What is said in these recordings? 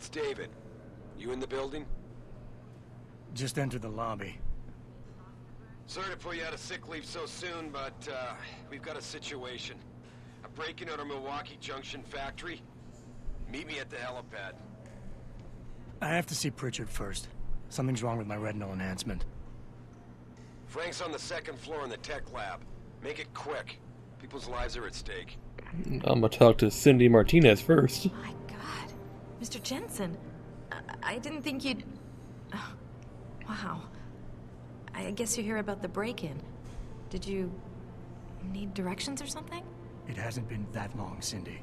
It's David. You in the building? Just entered the lobby. Sorry to pull you out of sick leave so soon, but we've got a situation. A break-in at our Milwaukee Junction factory. Meet me at the helipad. I have to see Pritchard first. Something's wrong with my retinal enhancement. Frank's on the second floor in the tech lab. Make it quick. People's lives are at stake. I'm gonna talk to Cindy Martinez first. My God, Mr. Jensen, I didn't think you'd... Oh, wow. I guess you hear about the break-in. Did you need directions or something? It hasn't been that long, Cindy.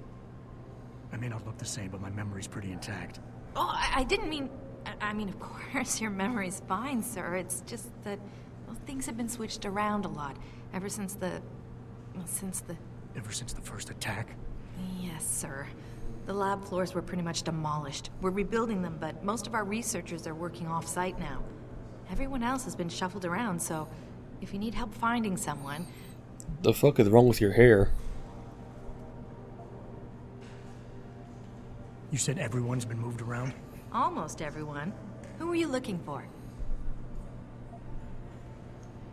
I may not look the same, but my memory's pretty intact. Oh, I didn't mean... I mean, of course, your memory's fine, sir. It's just that, well, things have been switched around a lot ever since the... Ever since the first attack? Yes, sir. The lab floors were pretty much demolished. We're rebuilding them, but most of our researchers are working off-site now. Everyone else has been shuffled around, so if you need help finding someone... The fuck is wrong with your hair? You said everyone's been moved around? Almost everyone. Who were you looking for?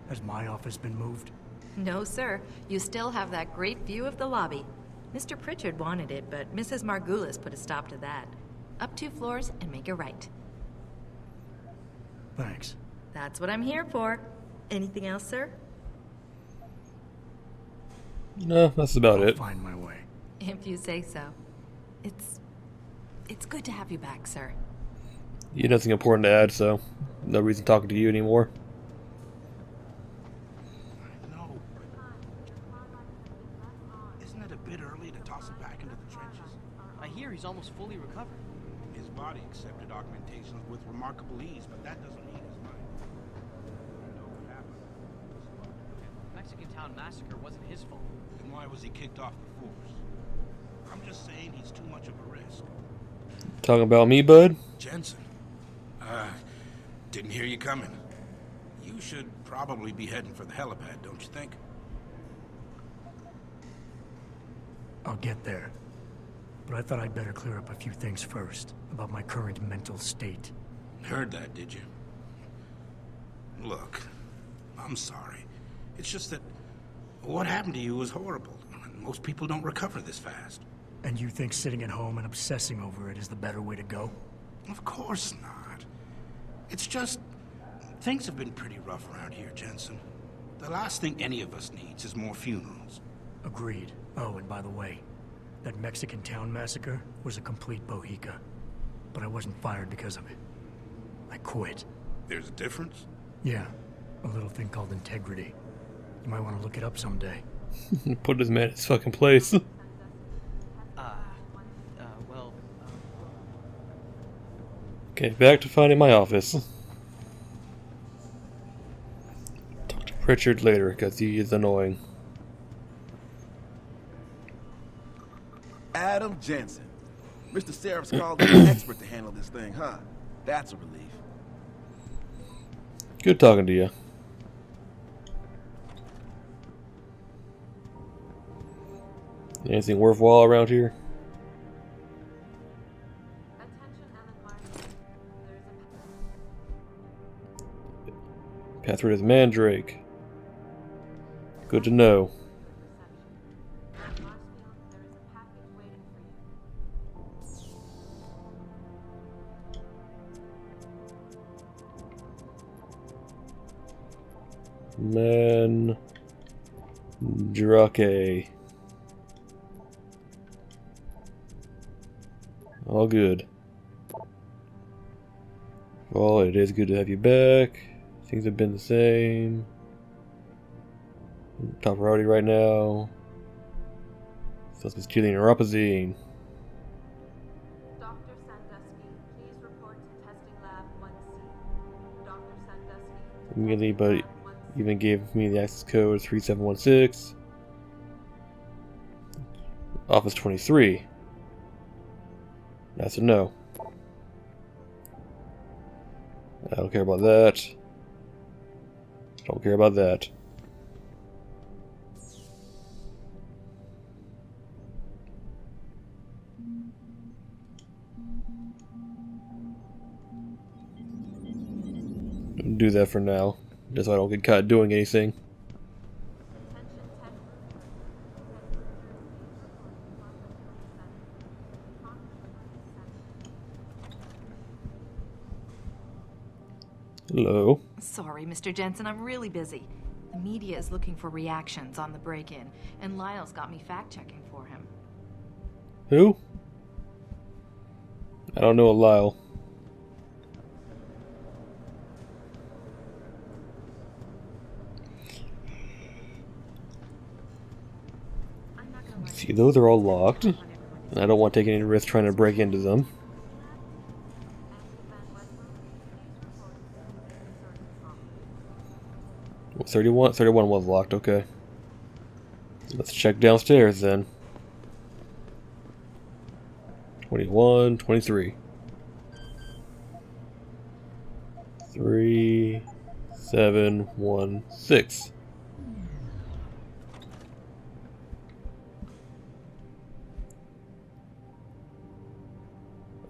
Has my office been moved? No, sir. You still have that great view of the lobby. Mr. Pritchard wanted it, but Mrs. Margulis put a stop to that. Up 2 floors and make a right. Thanks. That's what I'm here for. Anything else, sir? No, that's about I'll it. find my way. If you say so. It's good to have you back, sir. You have nothing important to add, so no reason talking to you anymore. No. Isn't it a bit early to toss him back into the trenches? I hear he's almost fully recovered. His body accepted augmentations with remarkable ease, but that doesn't mean his mind. You know what happened. Mexican Town Massacre wasn't his fault. Then why was he kicked off the force? I'm just saying he's too much of a risk. Talking about me, bud? Jensen, didn't hear you coming. You should probably be heading for the helipad, don't you think? I'll get there. But I thought I'd better clear up a few things first, about my current mental state. Heard that, did you? Look, I'm sorry. It's just that what happened to you was horrible. Most people don't recover this fast. And you think sitting at home and obsessing over it is the better way to go? Of course not. It's just... things have been pretty rough around here, Jensen. The last thing any of us needs is more funerals. Agreed. Oh, and by the way, that Mexican Town Massacre was a complete bohica. But I wasn't fired because of it. I quit. There's a difference? Yeah, a little thing called integrity. You might want to look it up someday. Put this man in his fucking place. Well... Okay, back to finding my office. Talk to Pritchard later, because he is annoying. Adam Jensen. Mr. Serap's called in an expert to handle this thing, huh? That's a relief. Good talking to you. Anything worthwhile around here? Pathway to the Mandrake. Good to know. Mandrake. All good. Well, it is good to have you back. Things have been the same. Top priority right now. Suspect's killing neuropazine. Dr. Sandusky, please report to testing lab 1C. Dr. Sandusky. Immediately, but even gave me the access code 3716. Office 23. That's a no. I don't care about that. Don't care about that. Do that for now, just so I don't get caught doing anything. Attention 10. Hello. Sorry, Mr. Jensen, I'm really busy. The media is looking for reactions on the break-in, and Lyle's got me fact-checking for him. Who? I don't know a Lyle. See, those are all locked, and I don't want to take any risk trying to break into them. 31 was locked, okay. Let's check downstairs then. 21, 23. 3, 7, 1, 6.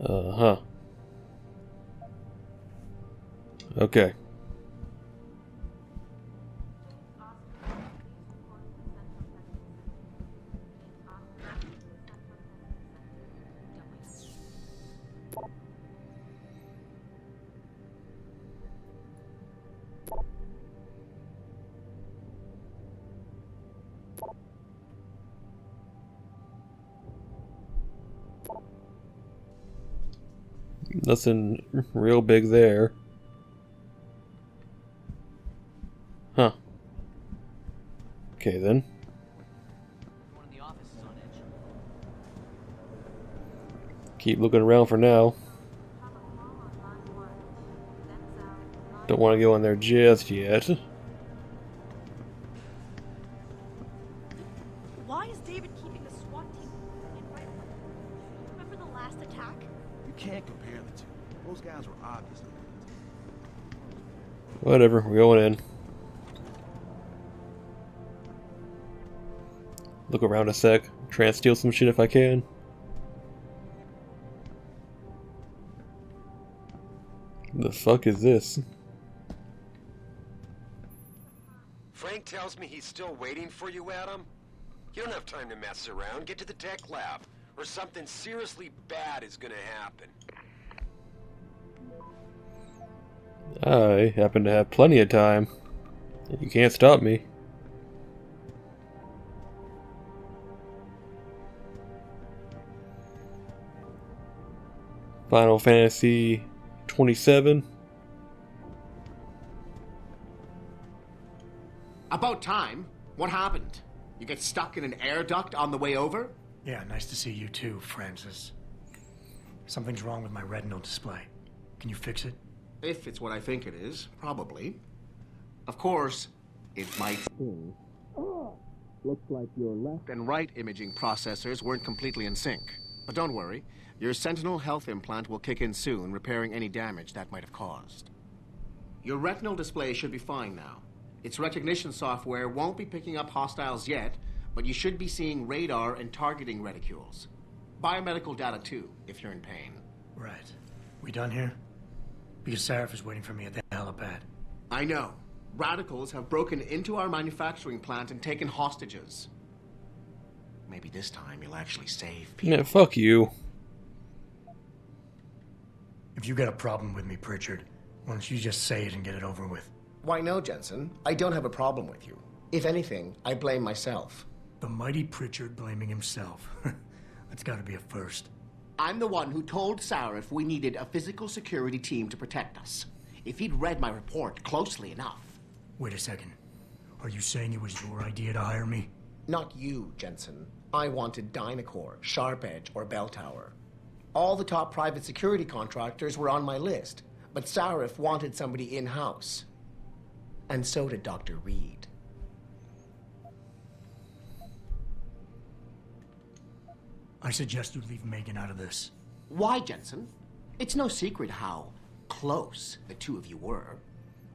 Uh-huh. Okay. Nothing real big there. Huh. Okay then. One in the office is on edge. Keep looking around for now. Don't want to go in there just yet. Why is David keeping the SWAT team in right? Remember the last attack? You can't compare the two. Those guys were obviously. Whatever, we're going in. Look around a sec. Try and steal some shit if I can. The fuck is this? Frank tells me he's still waiting for you, Adam. You don't have time to mess around. Get to the tech lab, or something seriously bad is gonna happen. I happen to have plenty of time. You can't stop me. Final Fantasy 27. About time. What happened? You get stuck in an air duct on the way over? Yeah, nice to see you too, Francis. Something's wrong with my retinal display. Can you fix it? If it's what I think it is, probably. Of course, it might spin. Looks like your left and right imaging processors weren't completely in sync. But don't worry, your Sentinel health implant will kick in soon, repairing any damage that might have caused. Your retinal display should be fine now. Its recognition software won't be picking up hostiles yet, but you should be seeing radar and targeting reticules. Biomedical data too, if you're in pain. Right. We done here? Because Sarif is waiting for me at the helipad. I know. Radicals have broken into our manufacturing plant and taken hostages. Maybe this time you'll actually save people. Yeah, fuck you. If you got a problem with me, Pritchard, why don't you just say it and get it over with? Why no, Jensen? I don't have a problem with you. If anything, I blame myself. The mighty Pritchard blaming himself. That's gotta be a first. I'm the one who told Sarif we needed a physical security team to protect us. If he'd read my report closely enough. Wait a second. Are you saying it was your idea to hire me? Not you, Jensen. I wanted Dynacore, Sharp Edge, or Bell Tower. All the top private security contractors were on my list, but Sarif wanted somebody in-house. And so did Dr. Reed. I suggest you leave Megan out of this. Why, Jensen? It's no secret how close the two of you were.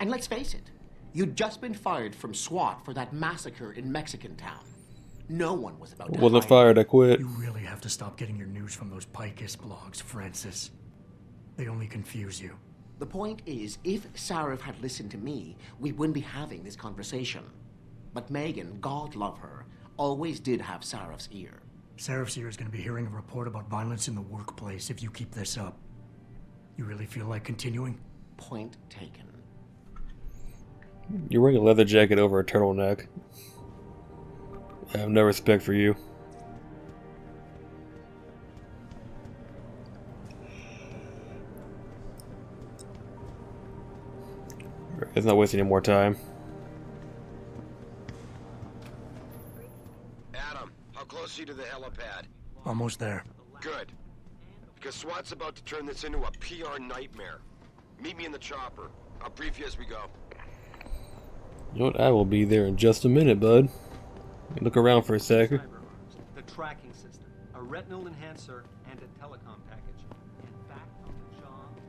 And let's face it, you'd just been fired from SWAT for that massacre in Mexican Town. No one was about to Wasn't hide. fired, I quit. You really have to stop getting your news from those Picus blogs, Francis. They only confuse you. The point is, if Sarif had listened to me, we wouldn't be having this conversation. But Megan, God love her, always did have Sarif's ear. Sarif's here is going to be hearing a report about violence in the workplace if you keep this up. You really feel like continuing? Point taken. You're wearing a leather jacket over a turtleneck. I have no respect for you. Let's not waste any more time. Adam, how close are you to the helipad? Almost there. Good. Because SWAT's about to turn this into a PR nightmare. Meet me in the chopper. I'll brief you as we go. You know what? I will be there in just a minute, bud. Look around for a second. The tracking system, a retinal enhancer, and a telecom package. And back on the job.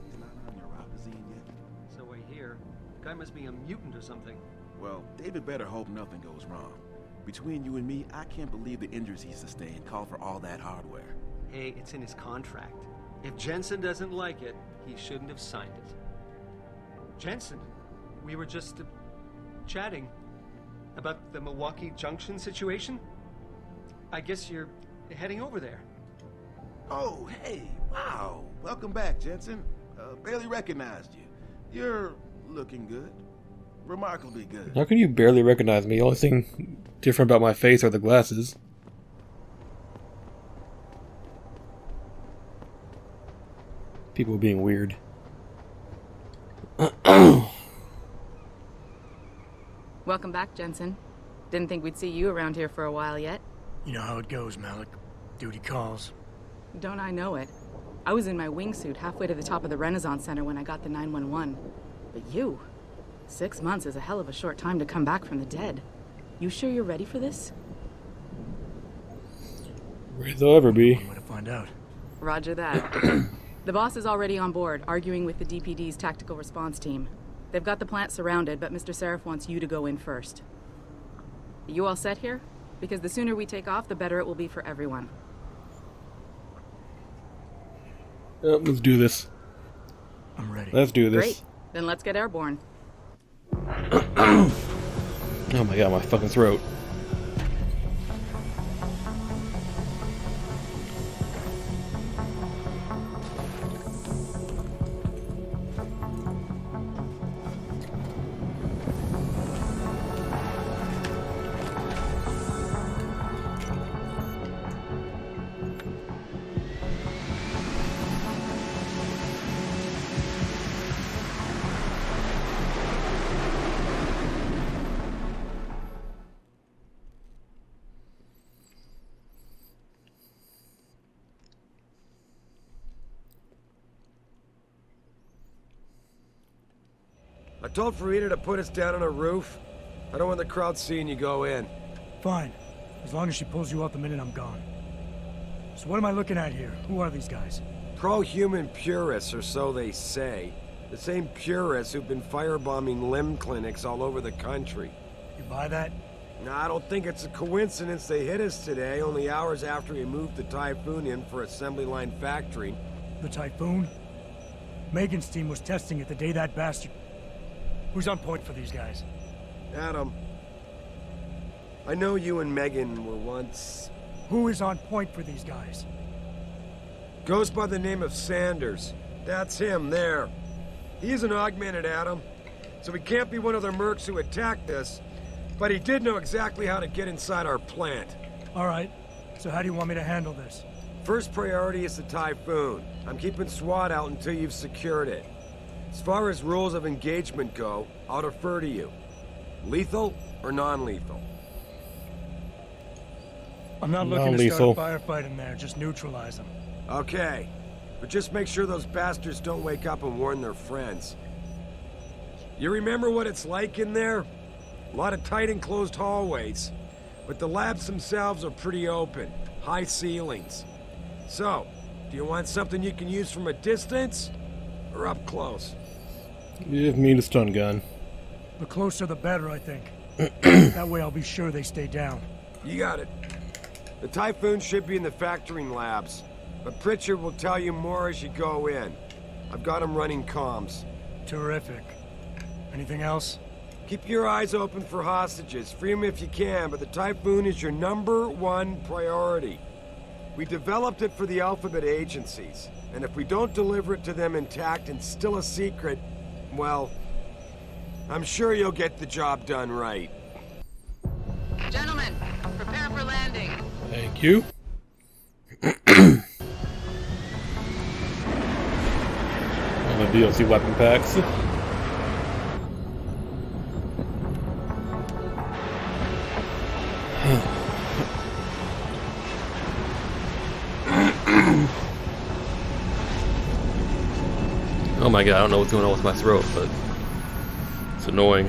He's not on your Rapazine yet. So I hear. Guy must be a mutant or something. Well, David better hope nothing goes wrong. Between you and me, I can't believe the injuries he sustained call for all that hardware. Hey, it's in his contract. If Jensen doesn't like it, he shouldn't have signed it. Jensen, we were just chatting about the Milwaukee Junction situation. I guess you're heading over there. Oh, hey, wow. Welcome back, Jensen. Barely recognized you. You're looking good. Remarkably good. How can you barely recognize me? The only thing different about my face are the glasses. People being weird. Welcome back, Jensen. Didn't think we'd see you around here for a while yet. You know how it goes, Malik. Duty calls. Don't I know it? I was in my wingsuit halfway to the top of the Renaissance Center when I got the 911. But you... 6 months is a hell of a short time to come back from the dead. You sure you're ready for this? Ready they'll ever be. One way to find out. Roger that. The boss is already on board, arguing with the DPD's tactical response team. They've got the plant surrounded, but Mr. Sarif wants you to go in first. You all set here? Because the sooner we take off, the better it will be for everyone. Let's do this. I'm ready. Let's do this. Great. Then let's get airborne. Oh my god, my fucking throat. I told Farida to put us down on a roof. I don't want the crowd seeing you go in. Fine. As long as she pulls you out the minute I'm gone. So what am I looking at here? Who are these guys? Pro-human purists, or so they say. The same purists who've been firebombing limb clinics all over the country. You buy that? Now, I don't think it's a coincidence they hit us today, only hours after we moved the Typhoon in for assembly line factory. The Typhoon? Megan's team was testing it the day that bastard... Who's on point for these guys? Adam, I know you and Megan were once... Who is on point for these guys? Goes by the name of Sanders. That's him, there. He's an augmented Adam, so he can't be one of the mercs who attacked us, but he did know exactly how to get inside our plant. All right, so how do you want me to handle this? First priority is the Typhoon. I'm keeping SWAT out until you've secured it. As far as rules of engagement go, I'll defer to you. Lethal or non-lethal? I'm not looking to start Non-lethal. a firefight in there, just neutralize them. Okay, but just make sure those bastards don't wake up and warn their friends. You remember what it's like in there? A lot of tight enclosed hallways, but the labs themselves are pretty open, high ceilings. So, do you want something you can use from a distance, or up close? Give me the stun gun. The closer the better, I think. That way I'll be sure they stay down. You got it. The Typhoon should be in the factoring labs, but Pritchard will tell you more as you go in. I've got him running comms. Terrific. Anything else? Keep your eyes open for hostages. Free them if you can, but the Typhoon is your #1 priority. We developed it for the Alphabet agencies, and if we don't deliver it to them intact and still a secret, well, I'm sure you'll get the job done right. Gentlemen, prepare for landing. Thank you. On the DLC weapon packs. Oh my god, I don't know what's going on with my throat, but it's annoying.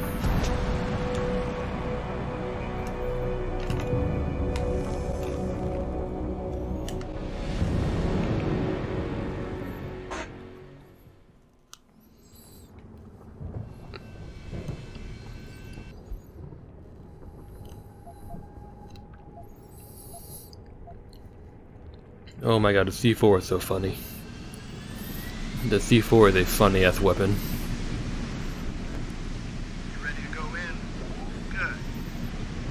Oh my god, the C4 is so funny. The C4 is a funny-ass weapon. You ready to go in? Good.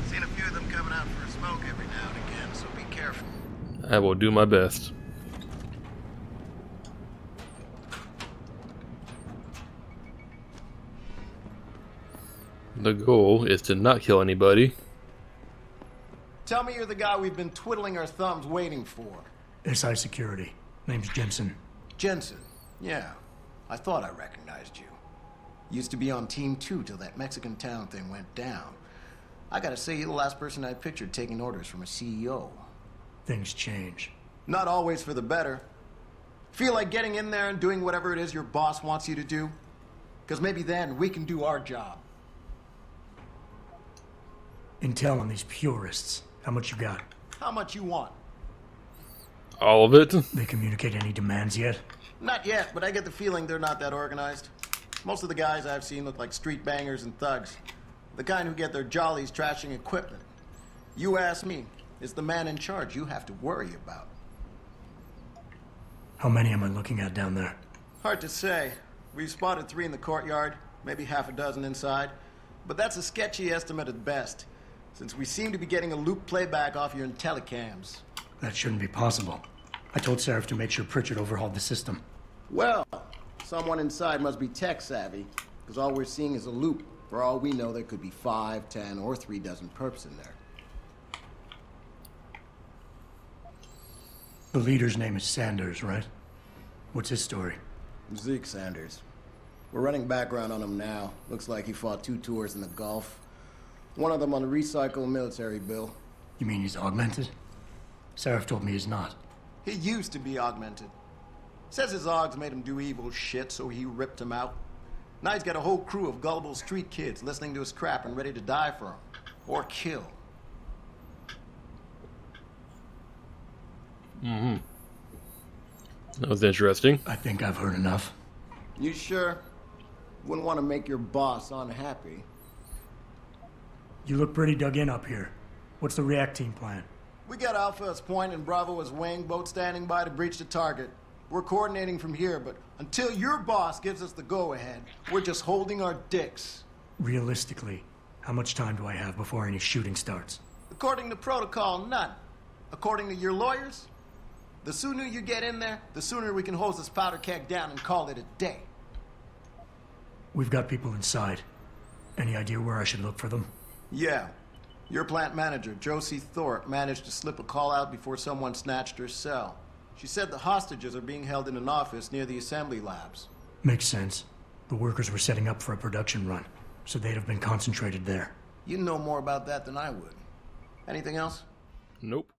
Seen a few of them coming out for a smoke every now and again, so be careful. I will do my best. The goal is to not kill anybody. Tell me you're the guy we've been twiddling our thumbs waiting for. SI Security. Name's Jensen. Jensen. Yeah, I thought I recognized you. Used to be on Team 2 till that Mexican town thing went down. I gotta say, you're the last person I pictured taking orders from a CEO. Things change. Not always for the better. Feel like getting in there and doing whatever it is your boss wants you to do? Because maybe then we can do our job. Intel on these purists. How much you got? How much you want? All of it? They communicate any demands yet? Not yet, but I get the feeling they're not that organized. Most of the guys I've seen look like street bangers and thugs. The kind who get their jollies trashing equipment. You ask me, it's the man in charge you have to worry about. How many am I looking at down there? Hard to say. We've spotted 3 in the courtyard, maybe half a dozen inside. But that's a sketchy estimate at best, since we seem to be getting a loop playback off your telecams. That shouldn't be possible. I told Seraph to make sure Pritchard overhauled the system. Well, someone inside must be tech savvy, because all we're seeing is a loop. For all we know, there could be 5, 10, or 3 dozen perps in there. The leader's name is Sanders, right? What's his story? Zeke Sanders. We're running background on him now. Looks like he fought 2 tours in the Gulf. One of them on a recycled military bill. You mean he's augmented? Seraph told me he's not. He used to be augmented. Says his augs made him do evil shit, so he ripped him out. Now he's got a whole crew of gullible street kids listening to his crap and ready to die for him. Or kill. Mm-hmm. That was interesting. I think I've heard enough. You sure? Wouldn't want to make your boss unhappy. You look pretty dug in up here. What's the react team plan? We got Alpha as point and Bravo as wing, both standing by to breach the target. We're coordinating from here, but until your boss gives us the go-ahead, we're just holding our dicks. Realistically, how much time do I have before any shooting starts? According to protocol, none. According to your lawyers, the sooner you get in there, the sooner we can hose this powder keg down and call it a day. We've got people inside. Any idea where I should look for them? Yeah. Your plant manager, Josie Thorpe, managed to slip a call out before someone snatched her cell. She said the hostages are being held in an office near the assembly labs. Makes sense. The workers were setting up for a production run, so they'd have been concentrated there. You know more about that than I would. Anything else? Nope.